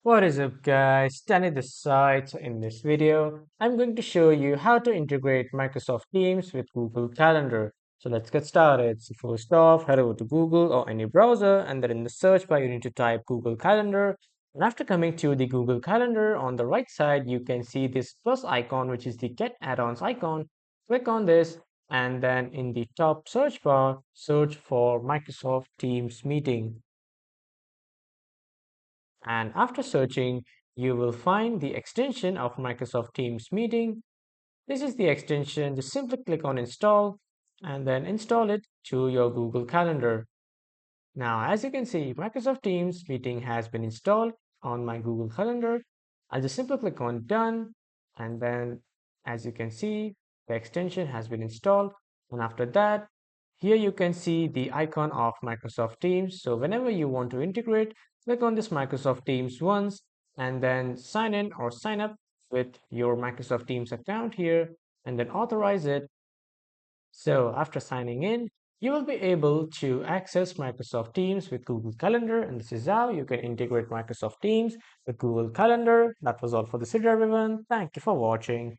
What is up guys, Stanley this side. So in this video, I'm going to show you how to integrate Microsoft Teams with Google Calendar. So let's get started. So first off, head over to Google or any browser and then in the search bar you need to type Google Calendar. And after coming to the Google Calendar, on the right side you can see this plus icon which is the Get Add-ons icon. Click on this and then in the top search bar, search for Microsoft Teams Meeting. And after searching, you will find the extension of Microsoft Teams Meeting. This is the extension. Just simply click on install and then install it to your Google Calendar. Now, as you can see, Microsoft Teams Meeting has been installed on my Google Calendar. I'll just simply click on done. And then as you can see, the extension has been installed. And after that, here you can see the icon of Microsoft Teams. So whenever you want to integrate, click on this Microsoft Teams once and then sign in or sign up with your Microsoft Teams account here and then authorize it. So after signing in, you will be able to access Microsoft Teams with Google Calendar, and this is how you can integrate Microsoft Teams with Google Calendar. That was all for this video, everyone. Thank you for watching.